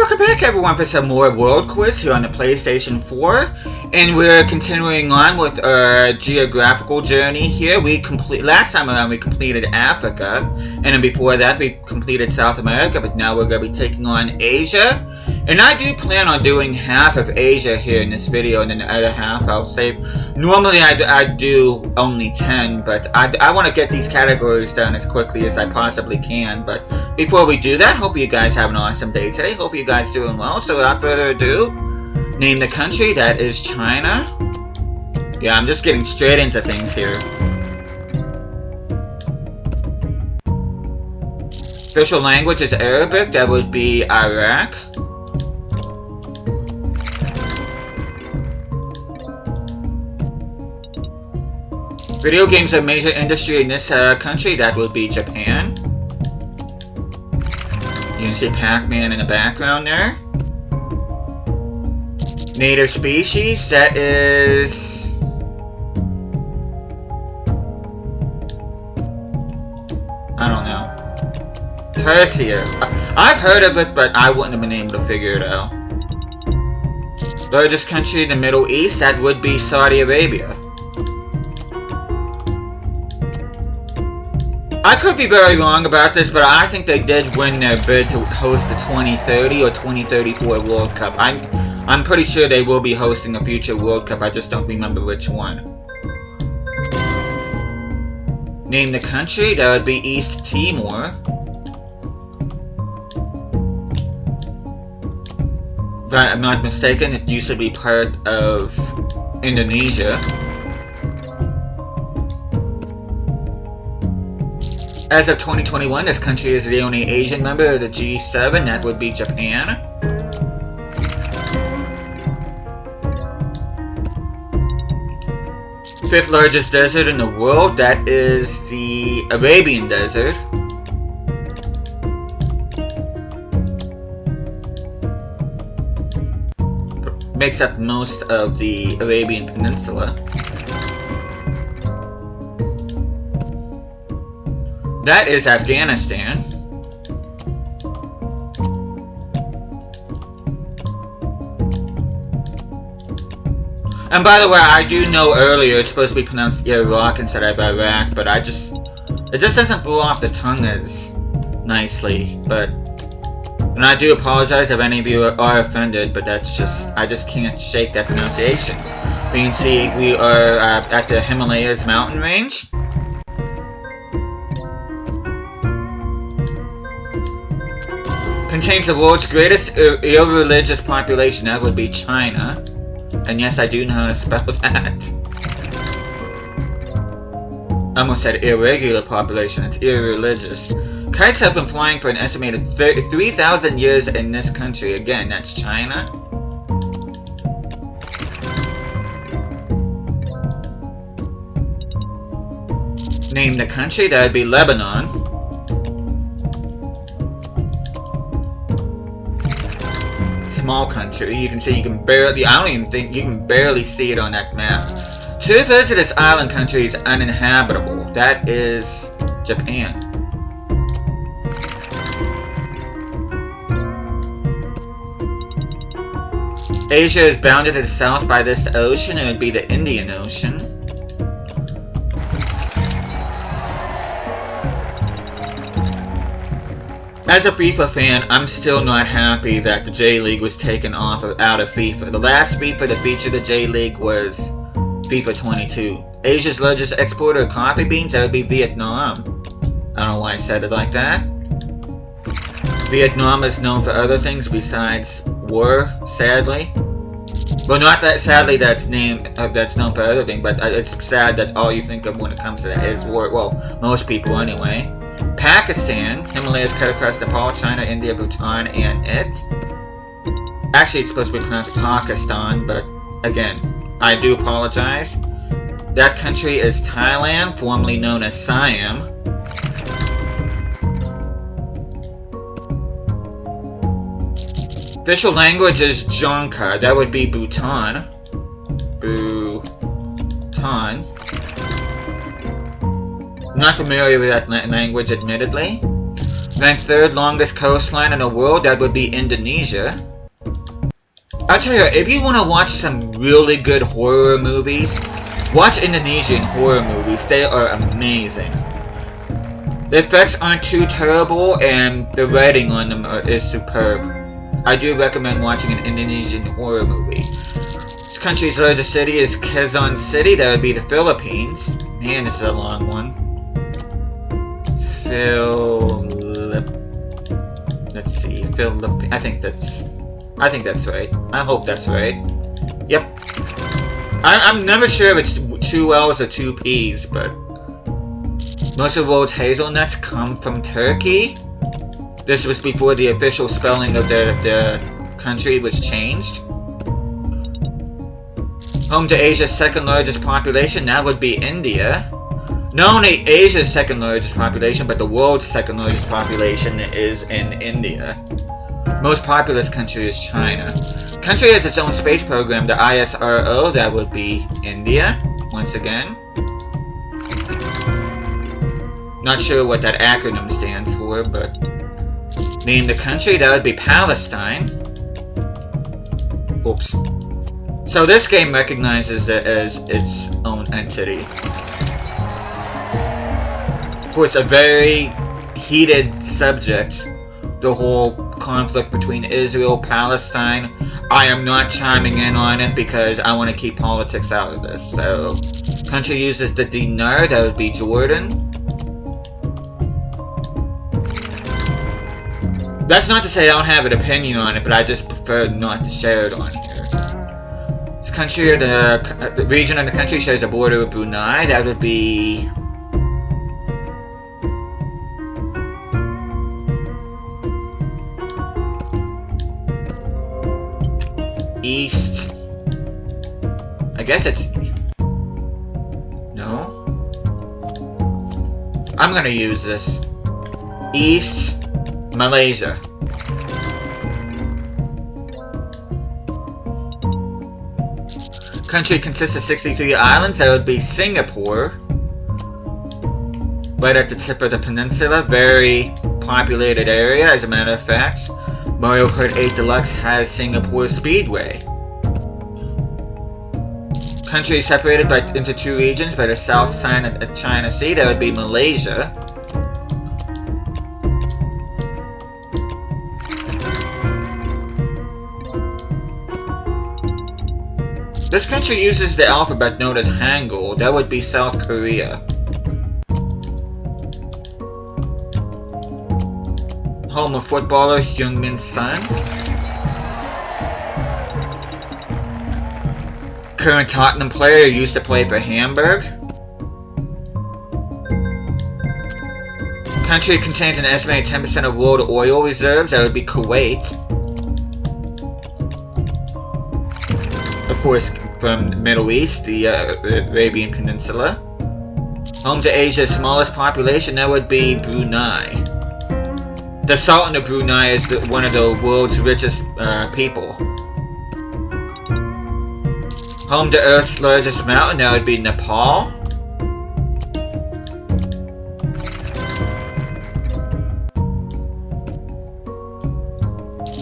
welcome back everyone for some more World Quiz here on the PlayStation 4. And we're continuing on with our geographical journey here. Last time around we completed Africa, and then before that we completed South America, but now we're going to be taking on Asia. And I do plan on doing half of Asia here in this video, and then the other half I'll save. Normally I do only 10, but I want to get these categories done as quickly as I possibly can. But before we do that, hope you guys have an awesome day today. Hope you guys doing well. So without further ado, name the country. That is China. Yeah, I'm just getting straight into things here. Official language is Arabic. That would be Iraq. Video games are a major industry in this country. That would be Japan. You can see Pac-Man in the background there. Native species, that is... I don't know. Tertiary. I've heard of it, but I wouldn't have been able to figure it out. Largest country in the Middle East, that would be Saudi Arabia. I could be very wrong about this, but I think they did win their bid to host the 2030 or 2034 World Cup. I'm pretty sure they will be hosting a future World Cup, I just don't remember which one. Name the country, that would be East Timor. If I'm not mistaken, it used to be part of Indonesia. As of 2021, this country is the only Asian member of the G7, that would be Japan. Fifth largest desert in the world, that is the Arabian Desert. Makes up most of the Arabian Peninsula. That is Afghanistan. And by the way, I do know earlier it's supposed to be pronounced Iraq instead of Iraq, but it just doesn't roll off the tongue as nicely. And I do apologize if any of you are offended, but that's just, I just can't shake that pronunciation. You can see we are at the Himalayas mountain range. Contains the world's greatest irreligious population, that would be China. And yes, I do know how to spell that. I almost said irregular population, it's irreligious. Kites have been flying for an estimated 3,000 years in this country. Again, that's China. Name the country, that would be Lebanon. Small country. You can see I don't even think you can barely see it on that map. 2/3 of this island country is uninhabitable. That is Japan. Asia is bounded to the south by this ocean. It would be the Indian Ocean. As a FIFA fan, I'm still not happy that the J-League was taken out of FIFA. The last FIFA to feature the J-League was FIFA 22. Asia's largest exporter of coffee beans, that would be Vietnam. I don't know why I said it like that. Vietnam is known for other things besides war, sadly. Well, not that sadly that's known for other things, but it's sad that all you think of when it comes to that is war. Well, most people anyway. Pakistan, Himalayas cut across Nepal, China, India, Bhutan, and it. Actually, it's supposed to be pronounced Pakistan, but again, I do apologize. That country is Thailand, formerly known as Siam. Official language is Jonka, that would be Bhutan. Bhutan. I'm not familiar with that language, admittedly. Ranked third longest coastline in the world, that would be Indonesia. I'll tell you, if you want to watch some really good horror movies, watch Indonesian horror movies. They are amazing. The effects aren't too terrible, and the writing on them is superb. I do recommend watching an Indonesian horror movie. This country's largest city is Quezon City. That would be the Philippines. Man, this is a long one. Let's see, Philippines. I think that's right. I hope that's right. Yep. I'm never sure if it's 2 L's or 2 P's, but most of the world's hazelnuts come from Turkey. This was before the official spelling of the country was changed. Home to Asia's second largest population, that would be India. Not only Asia's second largest population, but the world's second largest population is in India. Most populous country is China. Country has its own space program, the ISRO, that would be India, once again. Not sure what that acronym stands for, but name the country, that would be Palestine. Oops. So this game recognizes it as its own entity. Of course, a very heated subject, the whole conflict between Israel, Palestine. I am not chiming in on it because I want to keep politics out of this. So, country uses the dinar, that would be Jordan. That's not to say I don't have an opinion on it, but I just prefer not to share it on here. This country, or the region of the country shares a border with Brunei, that would be East. I guess it's... No? I'm gonna use this. East Malaysia. Country consists of 63 islands. That would be Singapore. Right at the tip of the peninsula. Very populated area, as a matter of fact. Mario Kart 8 Deluxe has Singapore Speedway. Country is separated into 2 regions by the south side of the China Sea. That would be Malaysia. This country uses the alphabet known as Hangul. That would be South Korea. Home of footballer Heung-min Son. Current Tottenham player used to play for Hamburg. Country contains an estimated 10% of world oil reserves. That would be Kuwait. Of course, from the Middle East, the Arabian Peninsula. Home to Asia's smallest population. That would be Brunei. The Sultan of Brunei is one of the world's richest people. Home to Earth's largest mountain, that would be Nepal.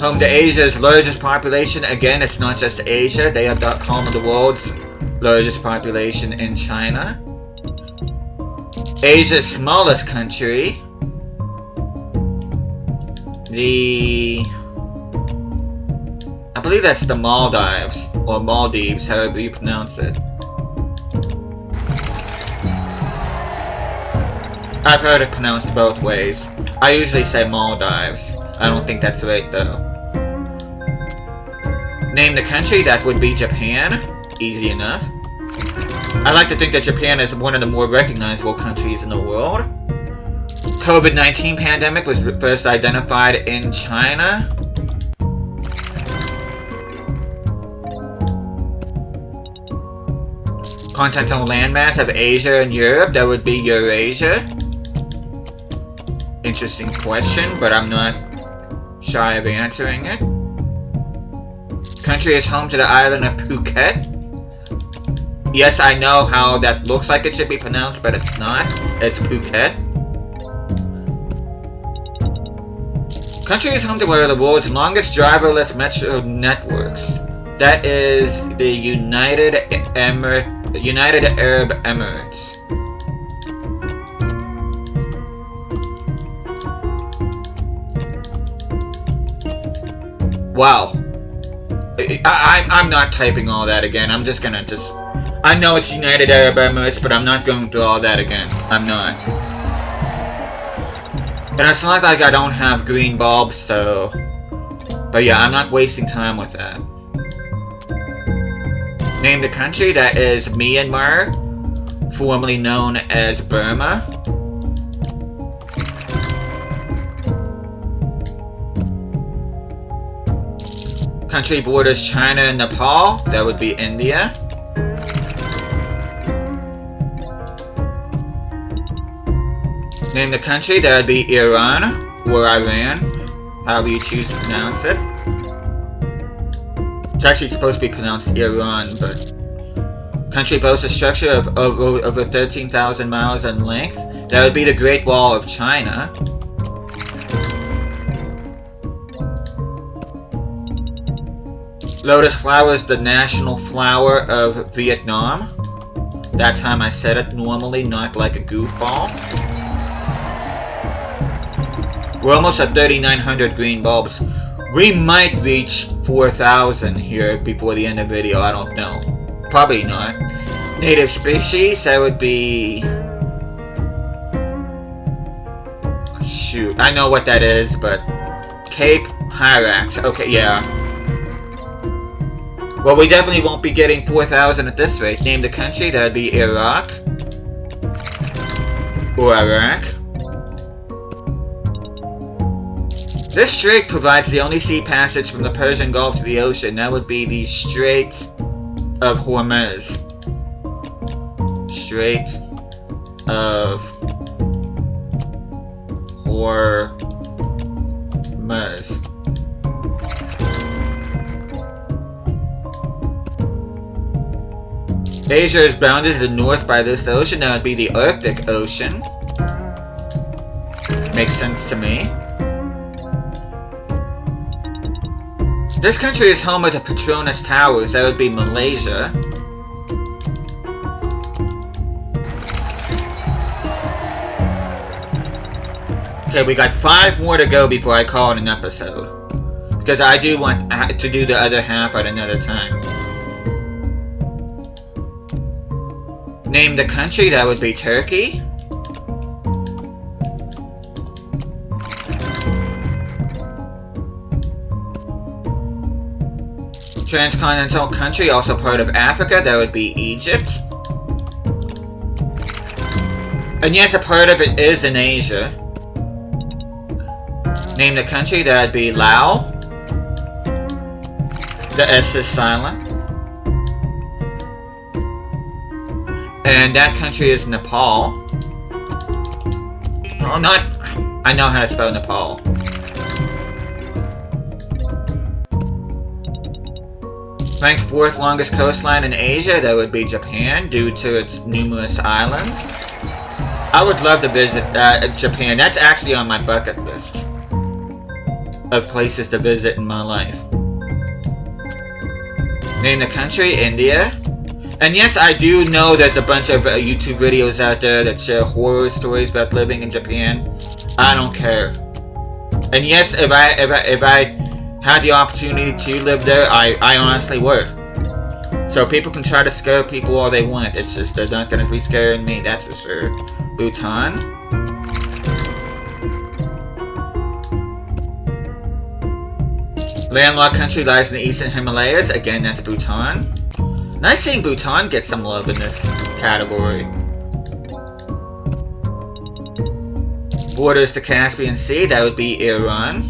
Home to Asia's largest population. Again, it's not just Asia. They have home of the world's largest population in China. Asia's smallest country. I believe that's the Maldives, or Maldives, however you pronounce it. I've heard it pronounced both ways. I usually say Maldives. I don't think that's right, though. Name the country, that would be Japan. Easy enough. I like to think that Japan is one of the more recognizable countries in the world. COVID-19 pandemic was first identified in China. Continental landmass of Asia and Europe, that would be Eurasia. Interesting question, but I'm not shy of answering it. Country is home to the island of Phuket. Yes, I know how that looks like it should be pronounced, but it's not. It's Phuket. Country is home to one of the world's longest driverless metro networks. That is the United Arab Emirates. Wow. I'm not typing all that again. I'm just gonna I know it's United Arab Emirates, but I'm not going through all that again. I'm not. And it's not like I don't have green bulbs, so... But yeah, I'm not wasting time with that. Name the country. That is Myanmar, formerly known as Burma. Country borders China and Nepal. That would be India. Name the country. That would be Iran or Iran, however you choose to pronounce it. It's actually supposed to be pronounced Iran, but... Country boasts a structure of over 13,000 miles in length. That would be the Great Wall of China. Lotus flower is the national flower of Vietnam. That time I said it normally, not like a goofball. We're almost at 3,900 green bulbs. We might reach 4,000 here before the end of the video, I don't know. Probably not. Native species, that would be... Shoot, I know what that is, but... Cape Hyrax, okay, yeah. Well, we definitely won't be getting 4,000 at this rate. Name the country, that would be Iraq. Or Iraq. This strait provides the only sea passage from the Persian Gulf to the ocean. That would be the Strait of Hormuz. Strait of Hormuz. Asia is bounded to the north by this ocean. That would be the Arctic Ocean. Makes sense to me. This country is home of the Petronas Towers. That would be Malaysia. Okay, we got 5 more to go before I call it an episode. Because I do want to do the other half at another time. Name the country. That would be Turkey. Transcontinental country, also part of Africa, that would be Egypt. And yes, a part of it is in Asia. Name the country, that would be Laos. The S is silent. And that country is Nepal. Oh, not... I know how to spell Nepal. Ranked 4th longest coastline in Asia, that would be Japan, due to its numerous islands. I would love to visit Japan. That's actually on my bucket list of places to visit in my life. Name the country, India. And yes, I do know there's a bunch of YouTube videos out there that share horror stories about living in Japan. I don't care. And yes, if I had the opportunity to live there, I honestly would. So people can try to scare people all they want. It's just they're not going to be scaring me, that's for sure. Bhutan. Landlocked country lies in the eastern Himalayas. Again, that's Bhutan. Nice seeing Bhutan get some love in this category. Borders the Caspian Sea, that would be Iran.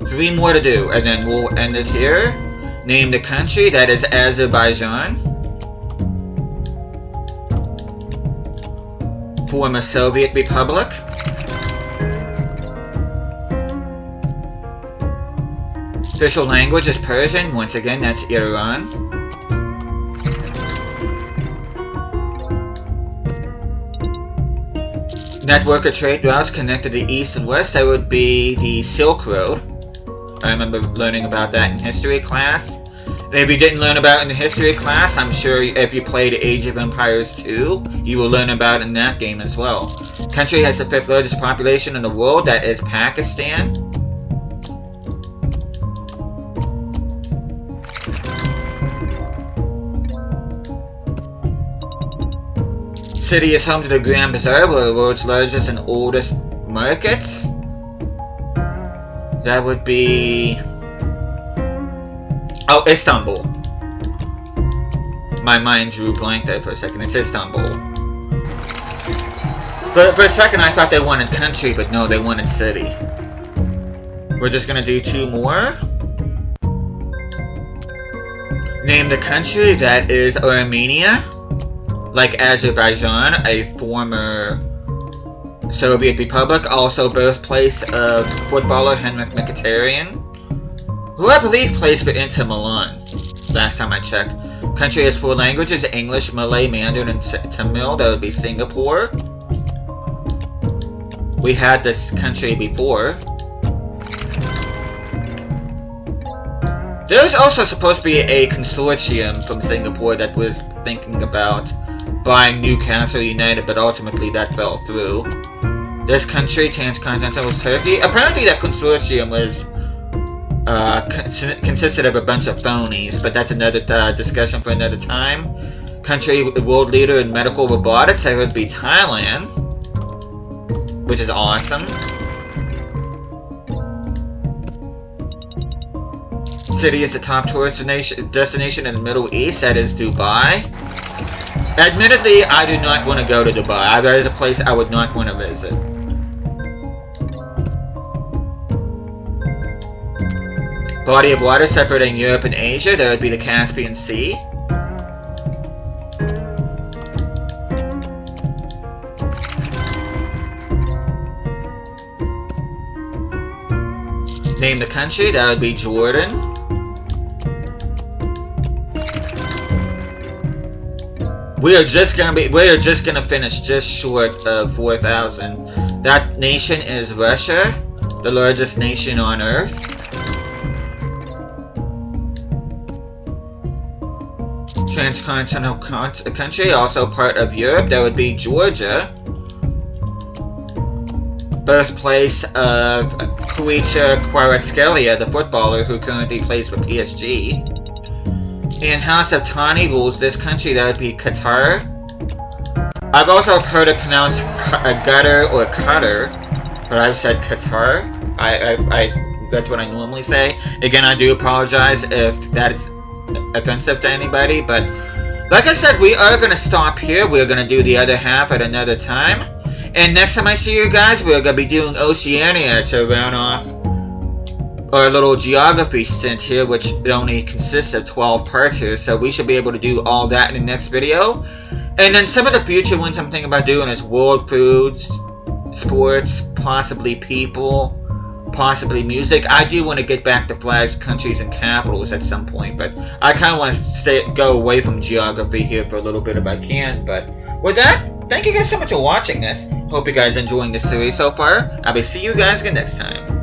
Three more to do, and then we'll end it here. Name the country, that is Azerbaijan. Former Soviet Republic. Official language is Persian. Once again, that's Iran. Network of trade routes connected the east and west. That would be the Silk Road. I remember learning about that in history class. And if you didn't learn about it in history class, I'm sure if you played Age of Empires 2, you will learn about it in that game as well. Country has the 5th largest population in the world, that is Pakistan. City is home to the Grand Bazaar, one of the world's largest and oldest markets. That would be... oh, Istanbul. My mind drew blank there for a second. It's Istanbul. For a second I thought they wanted country, but no, they wanted city. We're just gonna do 2 more. Name the country. That is Armenia. Like Azerbaijan, a former Soviet republic, also birthplace of footballer Henrik Mkhitaryan, who I believe plays for Inter Milan, last time I checked. Country has 4 languages, English, Malay, Mandarin, and Tamil. That would be Singapore. We had this country before. There was also supposed to be a consortium from Singapore that was thinking about buying Newcastle United, but ultimately that fell through. This country, transcontinental Turkey. Apparently that consortium was consisted of a bunch of phonies, but that's another discussion for another time. Country, world leader in medical robotics, that would be Thailand, which is awesome. City is the top tourist destination in the Middle East, that is Dubai. Admittedly, I do not want to go to Dubai. That is a place I would not want to visit. Body of water separating Europe and Asia, that would be the Caspian Sea. Name the country, that would be Jordan. We are just gonna finish just short of 4,000. That nation is Russia, the largest nation on Earth. Transcontinental country, also part of Europe, that would be Georgia. Birthplace of Khvicha Kvaratskhelia, the footballer who currently plays for PSG. And House of Tani rules this country, that would be Qatar. I've also heard it pronounced gutter or cutter, but I've said Qatar. That's what I normally say. Again, I do apologize if that is offensive to anybody, but like I said, we are going to stop here. We're going to do the other half at another time. And next time I see you guys, we're going to be doing Oceania to round off our little geography stint here, which only consists of 12 parts here, so we should be able to do all that in the next video. And then some of the future ones I'm thinking about doing is world foods, sports, possibly people, possibly music. I do want to get back to flags, countries, and capitals at some point, but I kind of want to go away from geography here for a little bit if I can. But with that, thank you guys so much for watching this. Hope you guys are enjoying this series so far. I will see you guys again next time.